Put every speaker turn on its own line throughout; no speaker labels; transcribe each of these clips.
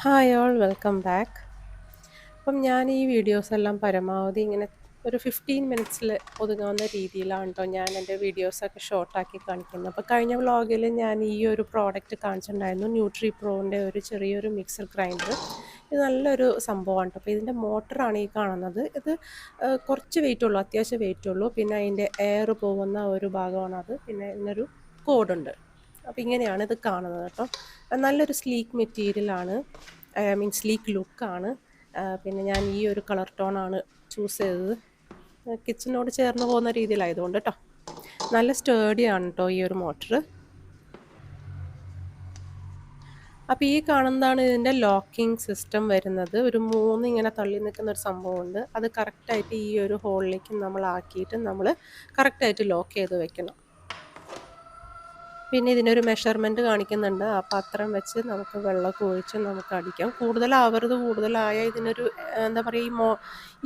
Hi all welcome back. അപ്പം ഞാൻ ഈ വീഡിയോസ് എല്ലാം പരമാവധി ഇങ്ങനെ ഒരു 15 മിനിറ്റ്സിൽ ഒതുങ്ങാവുന്ന രീതിയിലാണ് കേട്ടോ ഞാൻ എൻ്റെ വീഡിയോസൊക്കെ ഷോർട്ടാക്കി കാണിക്കുന്നത്. അപ്പോൾ കഴിഞ്ഞ വ്ളോഗിൽ ഞാൻ ഈ ഒരു പ്രോഡക്റ്റ് കാണിച്ചിട്ടുണ്ടായിരുന്നു, ന്യൂട്രി പ്രോൻ്റെ ഒരു ചെറിയൊരു മിക്സർ ഗ്രൈൻഡർ. ഇത് നല്ലൊരു സംഭവമാണ് കേട്ടോ. അപ്പോൾ ഇതിൻ്റെ മോട്ടറാണ് ഈ കാണുന്നത്. ഇത് കുറച്ച് വെയിറ്റ് ഉള്ളൂ, അത്യാവശ്യം വെയിറ്റ് ഉള്ളൂ. പിന്നെ അതിൻ്റെ എയർ പോകുന്ന ഒരു ഭാഗമാണത്. പിന്നെ ഇതിനൊരു കോഡുണ്ട്. അപ്പോൾ ഇങ്ങനെയാണ് ഇത് കാണുന്നത് കേട്ടോ. നല്ലൊരു സ്ലീക്ക് മെറ്റീരിയലാണ്, മീൻസ് സ്ലീക്ക് ലുക്കാണ്. പിന്നെ ഞാൻ ഈ ഒരു കളർ ടോണാണ് ചൂസ് ചെയ്തത്, കിച്ചനോട് ചേർന്ന് പോകുന്ന രീതിയിലായതുകൊണ്ട് കേട്ടോ. നല്ല സ്റ്റേഡിയാണ് കേട്ടോ ഈ ഒരു മോട്ടർ. അപ്പോൾ ഈ കാണുന്നതാണ് ഇതിൻ്റെ ലോക്കിംഗ് സിസ്റ്റം വരുന്നത്. ഒരു 3 ഇങ്ങനെ തള്ളി നിൽക്കുന്ന ഒരു സംഭവമുണ്ട്. അത് കറക്റ്റായിട്ട് ഈ ഒരു ഹോളിലേക്ക് നമ്മൾ ആക്കിയിട്ട് നമ്മൾ കറക്റ്റായിട്ട് ലോക്ക് ചെയ്ത് വെക്കണം. പിന്നെ ഇതിനൊരു മെഷർമെൻറ്റ് കാണിക്കുന്നുണ്ട്. അപ്പോൾ അത്രയും വെച്ച് നമുക്ക് വെള്ളമൊക്കെ ഒഴിച്ച് നമുക്ക് അടിക്കാം. കൂടുതലാവരുത്, കൂടുതലായാൽ ഇതിനൊരു എന്താ പറയുക,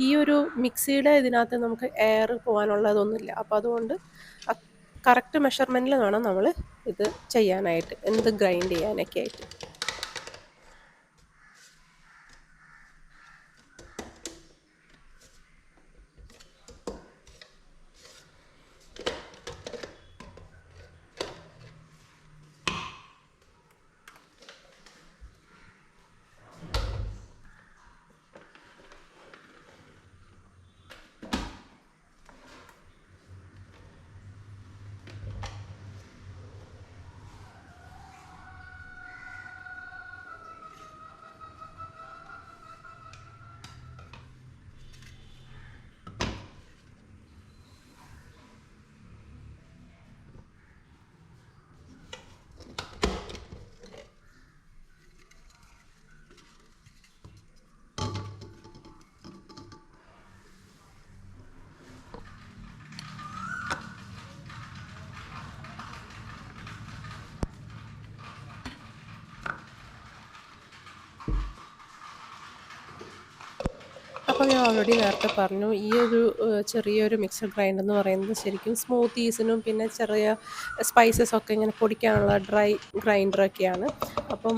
ഈ ഒരു മിക്സിയുടെ ഇതിനകത്ത് നമുക്ക് എയർ പോകാനുള്ളതൊന്നുമില്ല. അപ്പോൾ അതുകൊണ്ട് കറക്റ്റ് മെഷർമെൻറ്റിൽ വേണം നമ്മൾ ഇത് ചെയ്യാനായിട്ട്, എന്ത് ഗ്രൈൻഡ് ചെയ്യാനൊക്കെ ആയിട്ട്. അപ്പോൾ ഞാൻ ഓൾറെഡി നേരത്തെ പറഞ്ഞു, ഈ ഒരു ചെറിയൊരു മിക്സർ ഗ്രൈൻഡർ എന്ന് പറയുന്നത് ശരിക്കും സ്മൂത്തീസിനും പിന്നെ ചെറിയ സ്പൈസസ് ഒക്കെ ഇങ്ങനെ പൊടിക്കാനുള്ള ഡ്രൈ ഗ്രൈൻഡറൊക്കെയാണ്. അപ്പോൾ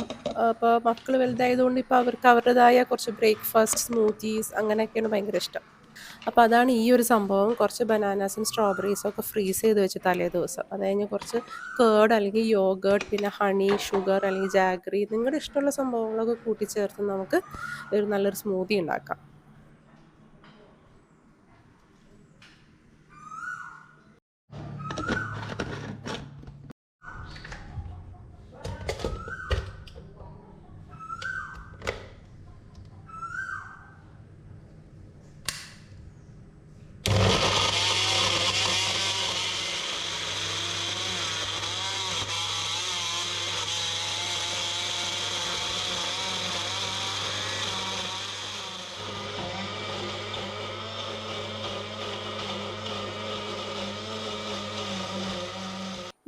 മക്കൾ വലുതായതുകൊണ്ട് ഇപ്പോൾ അവർക്ക് അവരുടേതായ കുറച്ച് ബ്രേക്ക്ഫാസ്റ്റ് സ്മൂത്തീസ് അങ്ങനെയൊക്കെയാണ് ഭയങ്കര ഇഷ്ടം. അപ്പോൾ അതാണ് ഈ ഒരു സംഭവം. കുറച്ച് ബനാനാസും സ്ട്രോബെറീസും ഒക്കെ ഫ്രീസ് ചെയ്ത് വെച്ച് തലേ ദിവസം, അത് കഴിഞ്ഞ് കുറച്ച് കേർഡ് അല്ലെങ്കിൽ യോഗേർട്ട്, പിന്നെ ഹണി, ഷുഗർ അല്ലെങ്കിൽ ജാഗറി, നിങ്ങളുടെ ഇഷ്ടമുള്ള സംഭവങ്ങളൊക്കെ കൂട്ടിച്ചേർത്ത് നമുക്ക് ഒരു നല്ലൊരു സ്മൂത്തി ഉണ്ടാക്കാം.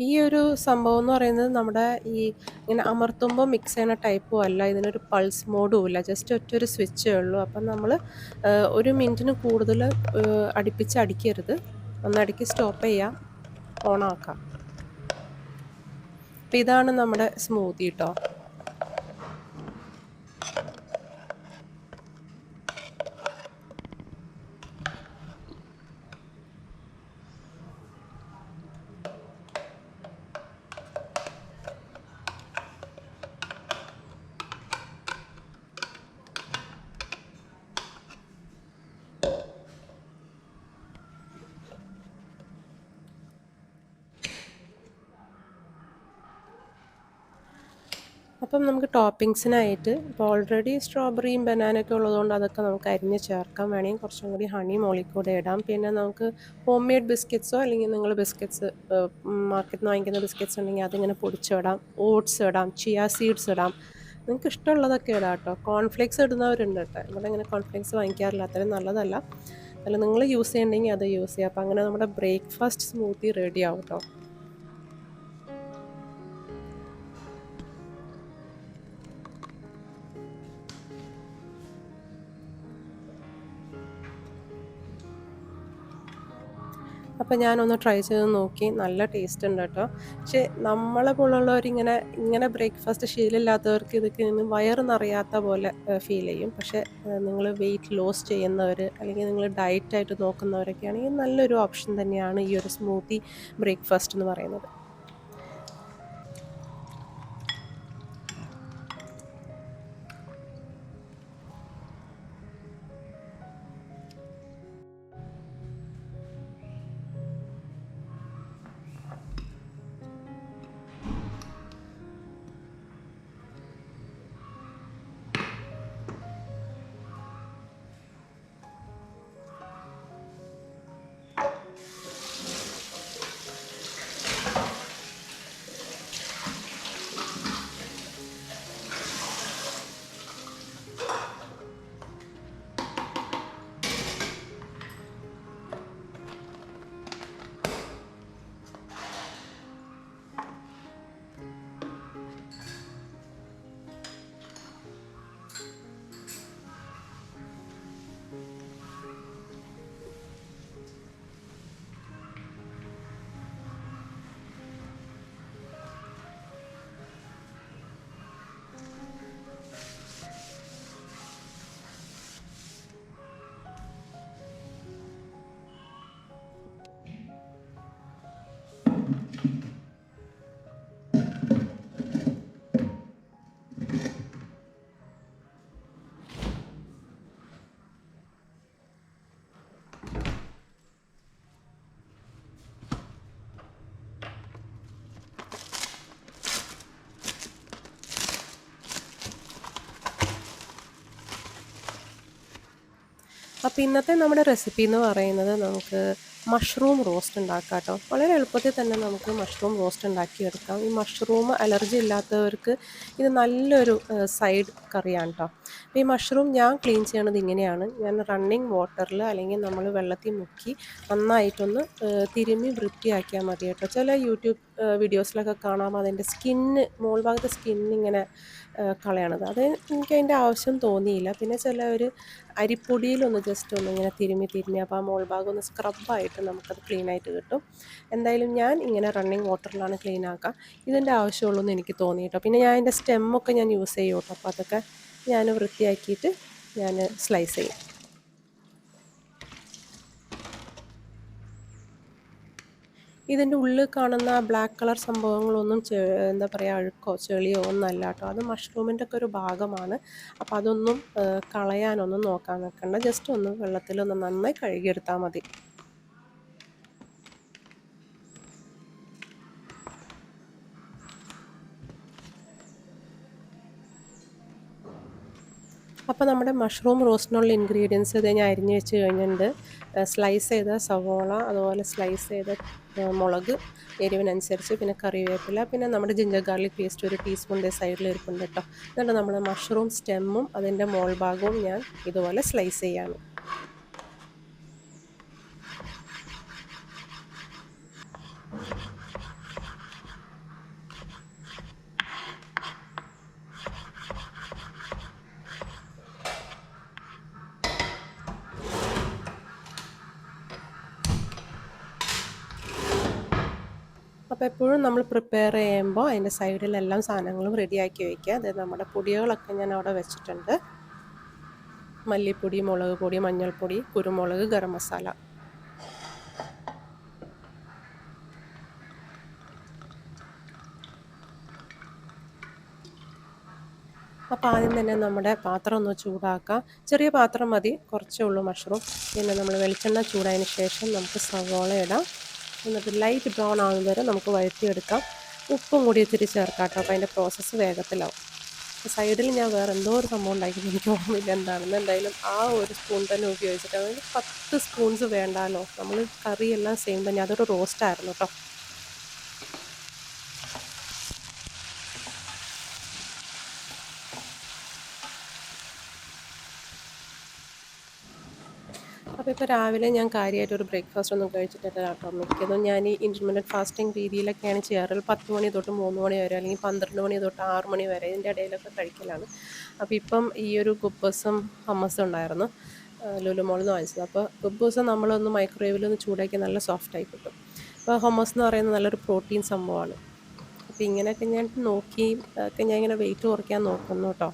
ഈ ഒരു സംഭവം എന്ന് പറയുന്നത് നമ്മുടെ ഈ ഇങ്ങനെ അമർത്തുമ്പോൾ മിക്സ് ചെയ്യുന്ന ടൈപ്പും അല്ല, ഇതിനൊരു പൾസ് മോഡും ഇല്ല, ജസ്റ്റ് ഒറ്റൊരു സ്വിച്ചേ ഉള്ളൂ. അപ്പം നമ്മൾ 1 മിനിറ്റിന് കൂടുതൽ അടുപ്പിച്ച് അടിക്കരുത്, ഒന്നടിക്ക് സ്റ്റോപ്പ് ചെയ്യാം, ഓണാക്കാം. അപ്പം ഇതാണ് നമ്മുടെ സ്മൂത്തി കേട്ടോ. അപ്പം നമുക്ക് ടോപ്പിങ്സിനായിട്ട് ഇപ്പോൾ ഓൾറെഡി സ്ട്രോബെറിയും ബനാനൊക്കെ ഉള്ളതുകൊണ്ട് അതൊക്കെ നമുക്ക് അരിഞ്ഞ് ചേർക്കാം. വേണമെങ്കിൽ കുറച്ചും കൂടി ഹണി മുകളിൽ കൂടെ ഇടാം. പിന്നെ നമുക്ക് ഹോം മെയ്ഡ് ബിസ്ക്കറ്റ്സോ അല്ലെങ്കിൽ നിങ്ങൾ ബിസ്ക്കറ്റ്സ് മാർക്കറ്റിൽ നിന്ന് വാങ്ങിക്കുന്ന ബിസ്ക്കറ്റ്സ് ഉണ്ടെങ്കിൽ അതിങ്ങനെ പൊടിച്ചിടാം. ഓട്സ് ഇടാം, ചിയ സീഡ്സ് ഇടാം, നിങ്ങൾക്ക് ഇഷ്ടമുള്ളതൊക്കെ ഇടാം കേട്ടോ. കോൺഫ്ലേക്സ് ഇടുന്നവരുണ്ട് കേട്ടോ. ഇവിടെ ഇങ്ങനെ കോൺഫ്ലേക്സ് വാങ്ങിക്കാറില്ല, അത്രയും നല്ലതല്ല. അല്ല, നിങ്ങൾ യൂസ് ചെയ്യണമെങ്കിൽ അത് യൂസ് ചെയ്യാം. അപ്പോൾ അങ്ങനെ നമ്മുടെ ബ്രേക്ക്ഫാസ്റ്റ് സ്മൂത്തി റെഡി ആവും കേട്ടോ. അപ്പോൾ ഞാനൊന്ന് ട്രൈ ചെയ്ത് നോക്കി. നല്ല ടേസ്റ്റ് ഉണ്ട് കേട്ടോ. പക്ഷേ നമ്മളെ പോലുള്ളവരിങ്ങനെ ഇങ്ങനെ ബ്രേക്ക്ഫാസ്റ്റ് ശീലമില്ലാത്തവർക്ക് ഇതൊക്കെ ഇന്ന് വയറ് നിറയാത്ത പോലെ ഫീൽ ചെയ്യും. പക്ഷേ നിങ്ങൾ വെയിറ്റ് ലോസ് ചെയ്യുന്നവർ അല്ലെങ്കിൽ നിങ്ങൾ ഡയറ്റായിട്ട് നോക്കുന്നവരൊക്കെ ആണെങ്കിൽ നല്ലൊരു ഓപ്ഷൻ തന്നെയാണ് ഈ ഒരു സ്മൂത്തി ബ്രേക്ക്ഫാസ്റ്റ് എന്ന് പറയുന്നത്. അപ്പോൾ ഇന്നത്തെ നമ്മുടെ റെസിപ്പി എന്ന് പറയുന്നത് നമുക്ക് മഷ്റൂം റോസ്റ്റ് ഉണ്ടാക്കാം കേട്ടോ. വളരെ എളുപ്പത്തിൽ തന്നെ നമുക്ക് മഷ്റൂം റോസ്റ്റ് ഉണ്ടാക്കിയെടുക്കാം. ഈ മഷ്റൂം അലർജി ഇല്ലാത്തവർക്ക് ഇത് നല്ലൊരു സൈഡ് കറിയാണ് കേട്ടോ. അപ്പോൾ ഈ മഷ്റൂം ഞാൻ ക്ലീൻ ചെയ്യണത് ഇങ്ങനെയാണ്. ഞാൻ റണ്ണിങ് വാട്ടറിൽ അല്ലെങ്കിൽ നമ്മൾ വെള്ളത്തിൽ മുക്കി നന്നായിട്ടൊന്ന് തിരുമ്മി വൃത്തിയാക്കിയാൽ മതി കേട്ടോ. ചില യൂട്യൂബ് വീഡിയോസിലൊക്കെ കാണാം അതിൻ്റെ മോൾ ഭാഗത്തെ സ്കിന്നിങ്ങനെ കളയണത്. അത് എനിക്ക് അതിൻ്റെ ആവശ്യം തോന്നിയില്ല. പിന്നെ ചിലവർ അരിപ്പൊടിയിലൊന്ന് ജസ്റ്റ് ഒന്ന് ഇങ്ങനെ തിരുമ്മി അപ്പോൾ ആ മോൾ ഭാഗം ഒന്ന് സ്ക്രബായിട്ട് നമുക്കത് ക്ലീനായിട്ട് കിട്ടും. എന്തായാലും ഞാൻ ഇങ്ങനെ റണ്ണിങ് വാട്ടറിലാണ് ക്ലീൻ ആക്കുക. ഇതിൻ്റെ ആവശ്യമുള്ളൂ എന്ന് എനിക്ക് തോന്നി കേട്ടോ. പിന്നെ ഞാൻ അതിൻ്റെ സ്റ്റെമ്മൊക്കെ ഞാൻ യൂസ് ചെയ്യും കേട്ടോ. അപ്പോൾ അതൊക്കെ ഞാൻ വൃത്തിയാക്കിയിട്ട് ഞാൻ സ്ലൈസ് ചെയ്യും. ഇതിൻ്റെ ഉള്ളിൽ കാണുന്ന ബ്ലാക്ക് കളർ സംഭവങ്ങളൊന്നും എന്താ പറയുക അഴുക്കോ ചെളിയോ ഒന്നും അല്ല കേട്ടോ. അത് മഷ്റൂമിൻ്റെ ഒക്കെ ഒരു ഭാഗമാണ്. അപ്പോൾ അതൊന്നും കളയാനൊന്നും നോക്കാൻ നിൽക്കണ്ട. ജസ്റ്റ് ഒന്ന് വെള്ളത്തിലൊന്ന് നന്നായി കഴുകിയെടുത്താൽ മതി. അപ്പോൾ നമ്മുടെ മഷ്റൂം റോസ്റ്റിനുള്ള ഇൻഗ്രീഡിയൻസ് ഇത് ഞാൻ അരിഞ്ഞ് വെച്ച് കഴിഞ്ഞിട്ടുണ്ട്. സ്ലൈസ് ചെയ്ത സവോള, അതുപോലെ സ്ലൈസ് ചെയ്ത മുളക് എരിവിനനുസരിച്ച്, പിന്നെ കറിവേപ്പില, പിന്നെ നമ്മുടെ ജിഞ്ചർ ഗാർലിക് പേസ്റ്റ് ഒരു ടീസ്പൂണിൻ്റെ സൈഡിൽ ഇരിപ്പുണ്ട് കേട്ടോ. എന്നിട്ട് നമ്മൾ മഷ്റൂം സ്റ്റെമ്മും അതിൻ്റെ മോൾ ഭാഗവും ഞാൻ ഇതുപോലെ സ്ലൈസ് ചെയ്യാണ്. അപ്പോൾ എപ്പോഴും നമ്മൾ പ്രിപ്പയർ ചെയ്യുമ്പോൾ അതിൻ്റെ സൈഡിലെല്ലാം സാധനങ്ങളും റെഡിയാക്കി വയ്ക്കുക. അതായത് നമ്മുടെ പൊടികളൊക്കെ ഞാൻ അവിടെ വെച്ചിട്ടുണ്ട്. മല്ലിപ്പൊടി, മുളക് പൊടി, മഞ്ഞൾപ്പൊടി, കുരുമുളക്, ഗരം മസാല. അപ്പോൾ ആദ്യം തന്നെ നമ്മുടെ പാത്രം ഒന്ന് ചൂടാക്കാം. ചെറിയ പാത്രം മതി, കുറച്ചേ ഉള്ളൂ മഷ്റൂം. പിന്നെ നമ്മൾ വെളിച്ചെണ്ണ ചൂടായതിന് ശേഷം നമുക്ക് സവോള ഇടാം. എന്നിട്ട് ലൈറ്റ് ബ്രൗൺ ആകുന്നത് വരെ നമുക്ക് വഴറ്റിയെടുക്കാം. ഉപ്പും കൂടി ഇത്തിരി ചേർക്കാം കേട്ടോ. അപ്പോൾ അതിൻ്റെ പ്രോസസ്സ് വേഗത്തിലാവും. സൈഡിൽ ഞാൻ വേറെ എന്തോ ഒരു സംഭവം ഉണ്ടാക്കിയത് എനിക്ക് ഓർമ്മയില്ല എന്താണെന്ന്. എന്തായാലും ആ ഒരു സ്പൂൺ തന്നെ ഉപയോഗിച്ചിട്ട്, അതായത് 10 സ്പൂൺസ് വേണ്ടാലോ. നമ്മൾ കറിയെല്ലാം സെയിം തന്നെ. അതൊരു റോസ്റ്റായിരുന്നു കേട്ടോ. അപ്പോൾ ഇപ്പോൾ രാവിലെ ഞാൻ കാര്യമായിട്ടൊരു ബ്രേക്ക്ഫാസ്റ്റ് ഒന്നും കഴിച്ചിട്ടില്ല കേട്ടോ. മിക്കതും ഞാൻ ഈ ഇൻ്റർമീഡിയറ്റ് ഫാസ്റ്റിംഗ് രീതിയിലൊക്കെയാണ് ചെയ്യാറ്. 10 മണി തൊട്ട് 3 മണി വരെ, അല്ലെങ്കിൽ 12 മണി തൊട്ട് 6 മണി വരെ ഇതിൻ്റെ ഇടയിലൊക്കെ കഴിക്കലാണ്. അപ്പോൾ ഇപ്പം ഈ ഒരു കുബ്ബസും ഹമ്മസും ഉണ്ടായിരുന്നു. ലുലുമോളിൽ നിന്ന് വാങ്ങിച്ചത്. അപ്പോൾ കുബൂസ് നമ്മളൊന്ന് മൈക്രോവേവിലൊന്ന് ചൂടാക്കി നല്ല സോഫ്റ്റായി കിട്ടും. അപ്പോൾ ഹൊമോസ് എന്ന് പറയുന്നത് നല്ലൊരു പ്രോട്ടീൻ സംഭവമാണ്. അപ്പോൾ ഇങ്ങനെയൊക്കെ ഞാൻ നോക്കി ഒക്കെ ഞാൻ ഇങ്ങനെ വെയിറ്റ് കുറയ്ക്കാൻ നോക്കുന്നു കേട്ടോ.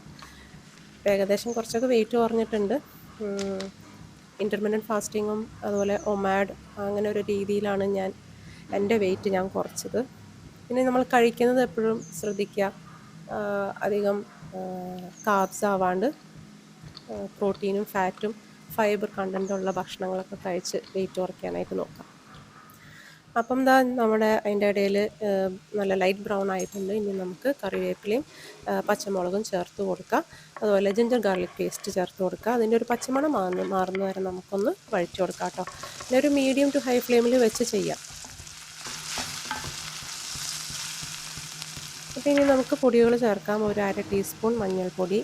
അപ്പോൾ ഏകദേശം കുറച്ചൊക്കെ വെയിറ്റ് കുറഞ്ഞിട്ടുണ്ട്. ഇൻ്റർമീഡിയറ്റ് ഫാസ്റ്റിങ്ങും അതുപോലെ ഒമാഡ് അങ്ങനെ ഒരു രീതിയിലാണ് എൻ്റെ വെയിറ്റ് ഞാൻ കുറച്ചത്. പിന്നെ നമ്മൾ കഴിക്കുന്നത് എപ്പോഴും ശ്രദ്ധിക്കുക, അധികം കാർബ്സ് ആവാണ്ട് പ്രോട്ടീനും ഫാറ്റും ഫൈബർ കണ്ടൻറ്റുള്ള ഭക്ഷണങ്ങളൊക്കെ കഴിച്ച് വെയിറ്റ് കുറയ്ക്കാനായിട്ട് നോക്കാം. അപ്പം അതിൻ്റെ ഇടയിൽ നല്ല ലൈറ്റ് ബ്രൗൺ ആയിട്ടുണ്ട്. ഇനി നമുക്ക് കറിവേപ്പിലയും പച്ചമുളകും ചേർത്ത് കൊടുക്കാം. അതുപോലെ ജിഞ്ചർ ഗാർലിക് പേസ്റ്റ് ചേർത്ത് കൊടുക്കുക. അതിൻ്റെ ഒരു പച്ചമണം മാറുന്ന വരെ നമുക്കൊന്ന് വഴറ്റി കൊടുക്കാം കേട്ടോ. പിന്നെ ഒരു മീഡിയം ടു ഹൈ ഫ്ലെയിമിൽ വെച്ച് ചെയ്യാം. അപ്പോൾ ഇനി നമുക്ക് പൊടികൾ ചേർക്കാം. ഒരു 1/2 ടീസ്പൂൺ മഞ്ഞൾപ്പൊടി,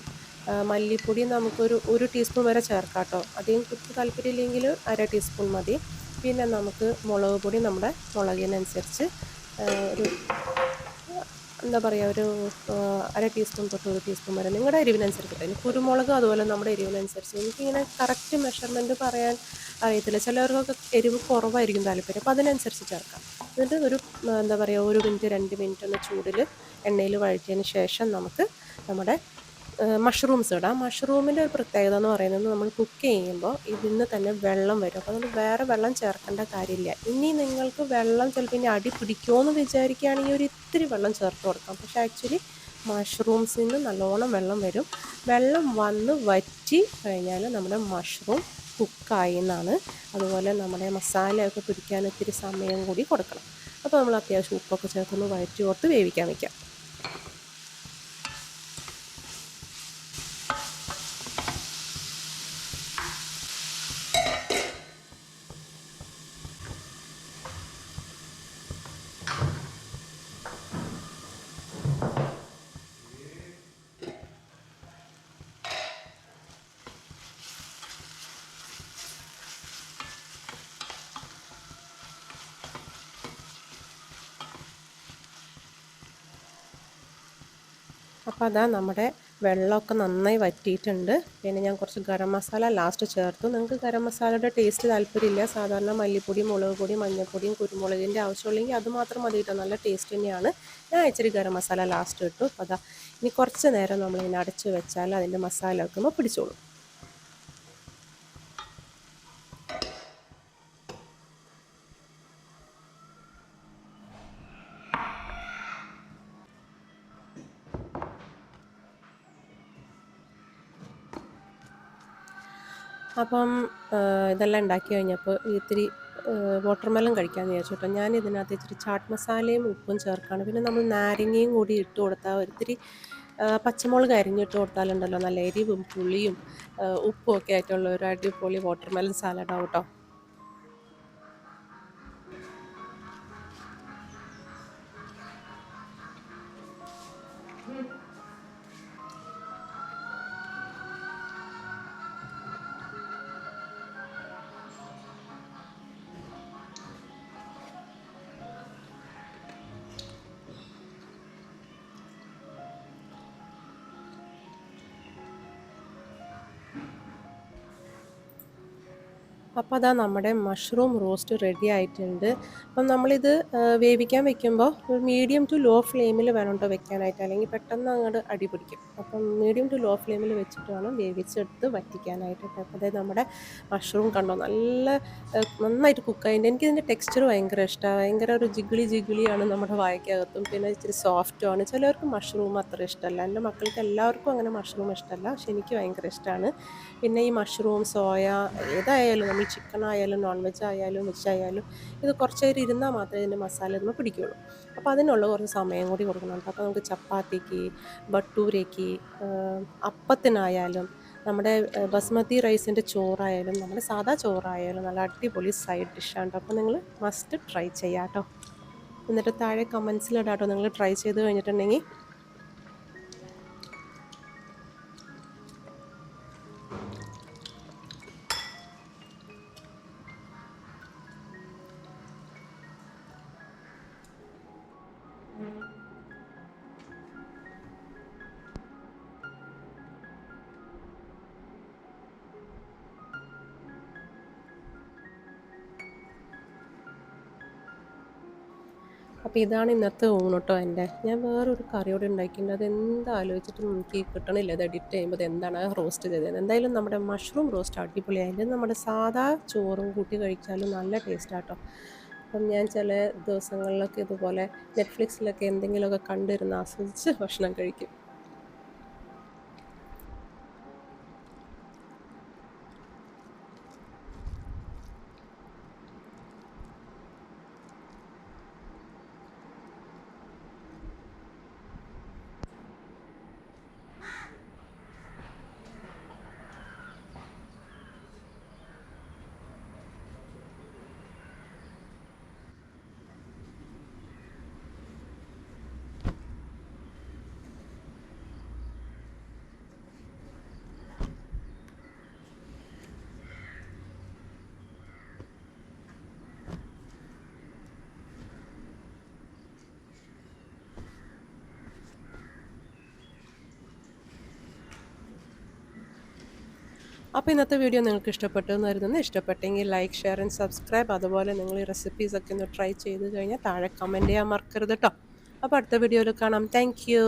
മല്ലിപ്പൊടി നമുക്കൊരു ടീസ്പൂൺ വരെ ചേർക്കാം കേട്ടോ. അധികം കുത്തി താല്പര്യമില്ലെങ്കിൽ 1/2 ടീസ്പൂൺ മതി. പിന്നെ നമുക്ക് മുളക് പൊടി നമ്മുടെ മുളകിനനുസരിച്ച് ഒരു എന്താ പറയുക, ഒരു 1/2 ടീസ്പൂൺ തൊട്ട് 1 ടീസ്പൂൺ വരെ നിങ്ങളുടെ എരിവിനനുസരിച്ച്. ഇനി കുരുമുളക് അതുപോലെ നമ്മുടെ എരിവിനനുസരിച്ച്. എനിക്കിങ്ങനെ കറക്റ്റ് മെഷർമെൻറ്റ് പറയാൻ അറിയത്തില്ല. ചിലവർക്കൊക്കെ എരിവ് കുറവായിരിക്കും താല്പര്യം, അപ്പോൾ അതിനനുസരിച്ച് ചേർക്കാം. എന്നിട്ട് എന്താ പറയുക, 1 മിനിറ്റ് 2 മിനിറ്റ് ഒന്ന് ചൂടിൽ എണ്ണയിൽ വഴറ്റിയതിന് ശേഷം നമുക്ക് നമ്മുടെ മഷ്റൂംസ് ഇടാം. മഷ്റൂമിൻ്റെ ഒരു പ്രത്യേകത എന്ന് പറയുന്നത്, നമ്മൾ കുക്ക് ചെയ്യുമ്പോൾ ഇതിൽ തന്നെ വെള്ളം വരും. അപ്പോൾ നമ്മൾ വേറെ വെള്ളം ചേർക്കേണ്ട കാര്യമില്ല. ഇനി നിങ്ങൾക്ക് വെള്ളം ചിലപ്പോൾ ഇനി അടി പിടിക്കുമോ എന്ന് വിചാരിക്കുകയാണെങ്കിൽ ഒരു ഇത്തിരി വെള്ളം ചേർത്ത് കൊടുക്കാം. പക്ഷേ ആക്ച്വലി മഷ്റൂംസിൽ നിന്ന് നല്ലോണം വെള്ളം വരും. വെള്ളം വന്ന് വറ്റി കഴിഞ്ഞാൽ നമ്മുടെ മഷ്റൂം കുക്കായി എന്നാണ്. അതുപോലെ നമ്മുടെ മസാലയൊക്കെ പിടിക്കാൻ ഇത്തിരി സമയം കൂടി കൊടുക്കണം. അപ്പോൾ നമ്മൾ അത്യാവശ്യം ഉപ്പൊക്കെ ചേർത്തൊന്ന് വഴറ്റി ഓർത്ത് വേവിക്കാൻ വയ്ക്കാം. അപ്പോൾ നമ്മുടെ വെള്ളമൊക്കെ നന്നായി വറ്റിയിട്ടുണ്ട്. പിന്നെ ഞാൻ കുറച്ച് ഗരം മസാല ലാസ്റ്റ് ചേർത്തു. നിങ്ങൾക്ക് ഗരം മസാലയുടെ ടേസ്റ്റ് താല്പര്യമില്ല, സാധാരണ മല്ലിപ്പൊടിയും മുളക് പൊടിയും മഞ്ഞൾപ്പൊടിയും കുരുമുളകിൻ്റെ ആവശ്യമുള്ളെങ്കിൽ അത് മാത്രം മതി കേട്ടോ, നല്ല ടേസ്റ്റ് തന്നെയാണ്. ഞാൻ ഇച്ചിരി ഗരം മസാല ലാസ്റ്റ് ഇട്ടു. അപ്പോൾ ഇനി കുറച്ച് നേരം നമ്മളിങ്ങനെ അടച്ച് വെച്ചാൽ അതിൻ്റെ മസാല വെക്കുമ്പോൾ പിടിച്ചോളും. അപ്പം ഇതെല്ലാം ഉണ്ടാക്കി കഴിഞ്ഞപ്പോൾ ഇത്തിരി വാട്ടർമെലൺ കഴിക്കാമെന്ന് വിചാരിച്ചു കേട്ടോ. ഞാൻ ഇതിനകത്ത് ഇച്ചിരി ചാട്ട് മസാലയും ഉപ്പും ചേർക്കുകയാണ്. പിന്നെ നമ്മൾ നാരങ്ങയും കൂടി ഇട്ട് കൊടുത്താൽ ഒത്തിരി പച്ചമുളക് അരിഞ്ഞിട്ട് കൊടുത്താലുണ്ടല്ലോ നല്ല എരിവും പുളിയും ഉപ്പും ഒക്കെ ആയിട്ടുള്ള ഒരു അടിപൊളി വാട്ടർമെലൺ സാലഡാവും കേട്ടോ. അപ്പോൾ നമ്മുടെ മഷ്റൂം റോസ്റ്റ് റെഡി ആയിട്ടുണ്ട്. അപ്പം നമ്മളിത് വേവിക്കാൻ വെക്കുമ്പോൾ ഒരു മീഡിയം ടു ലോ ഫ്ലെയിമിൽ വേണം കേട്ടോ വെക്കാനായിട്ട്, അല്ലെങ്കിൽ പെട്ടെന്ന് അങ്ങോട്ട് അടി പിടിക്കും. അപ്പം മീഡിയം ടു ലോ ഫ്ലെയിമിൽ വെച്ചിട്ട് വേണം വേവിച്ചെടുത്ത് വറ്റിക്കാനായിട്ട്. അപ്പോൾ നമ്മുടെ മഷ്റൂം കണ്ടോ നന്നായിട്ട് കുക്കായിട്ട്. എനിക്കിതിൻ്റെ ടെക്സ്ചർ ഭയങ്കര ഇഷ്ടമാണ്. ഭയങ്കര ഒരു ജിഗിളിയാണ് നമ്മുടെ വായ്ക്കകത്തും. പിന്നെ ഇച്ചിരി സോഫ്റ്റുമാണ്. ചിലവർക്ക് മഷ്റൂം അത്ര ഇഷ്ടമല്ല. എൻ്റെ മക്കൾക്ക് എല്ലാവർക്കും അങ്ങനെ മഷ്റൂം ഇഷ്ടമല്ല, പക്ഷെ എനിക്ക് ഭയങ്കര ഇഷ്ടമാണ്. പിന്നെ ഈ മഷ്റൂം, സോയ, ഏതായാലും നമ്മൾ ചിക്കൻ ആയാലും നോൺ വെജ് ആയാലും വെജ് ആയാലും ഇത് കുറച്ച് നേരം ഇരുന്നാൽ മാത്രമേ ഇതിൻ്റെ മസാല നമ്മൾ പിടിക്കുകയുള്ളൂ. അപ്പോൾ അതിനുള്ള കുറച്ച് സമയം കൂടി കൊടുക്കുന്നുണ്ട്. അപ്പോൾ നമുക്ക് ചപ്പാത്തിക്ക്, ഭട്ടൂരയ്ക്ക്, അപ്പത്തിനായാലും നമ്മുടെ ബസ്മതി റൈസിൻ്റെ ചോറായാലും നമ്മുടെ സാധാ ചോറായാലും നല്ല അടിപൊളി സൈഡ് ഡിഷാണ്. അപ്പോൾ നിങ്ങൾ മസ്റ്റ് ട്രൈ ചെയ്യാം കേട്ടോ. എന്നിട്ട് താഴെ കമൻസിലിടാം കേട്ടോ നിങ്ങൾ ട്രൈ ചെയ്ത് കഴിഞ്ഞിട്ടുണ്ടെങ്കിൽ. അപ്പോൾ ഇതാണ് ഇന്നത്തെ ഊണ് കേട്ടോ എൻ്റെ. ഞാൻ വേറൊരു കറിയോടെ ഉണ്ടാക്കിയിട്ടുണ്ട്. അത് എന്താ ആലോചിച്ചിട്ടും എനിക്ക് കിട്ടണില്ല ഇത് എഡിറ്റ് ചെയ്യുമ്പോൾ. എന്താണ് റോസ്റ്റ് ചെയ്തത്. എന്തായാലും നമ്മുടെ മഷ്റൂം റോസ്റ്റ് അടിപൊളിയായിട്ട് നമ്മുടെ സാധാ ചോറും കൂട്ടി കഴിച്ചാലും നല്ല ടേസ്റ്റാട്ടോ. അപ്പം ഞാൻ ചില ദിവസങ്ങളിലൊക്കെ ഇതുപോലെ നെറ്റ്ഫ്ലിക്സിലൊക്കെ എന്തെങ്കിലുമൊക്കെ കണ്ടിരുന്ന് ആസ്വദിച്ച് ഭക്ഷണം കഴിക്കും. അപ്പോൾ ഇന്നത്തെ വീഡിയോ നിങ്ങൾക്ക് ഇഷ്ടപ്പെട്ടു എന്ന് കരുതുന്നു. ഇഷ്ടപ്പെട്ടെങ്കിൽ ലൈക്ക്, ഷെയർ ആൻഡ് സബ്സ്ക്രൈബ്. അതുപോലെ നിങ്ങൾ ഈ റെസിപ്പീസൊക്കെ ഒന്ന് ട്രൈ ചെയ്ത് കഴിഞ്ഞാൽ താഴെ കമൻറ്റ് ചെയ്യാൻ മറക്കരുത് കേട്ടോ. അപ്പോൾ അടുത്ത വീഡിയോയിൽ കാണാം. Thank you.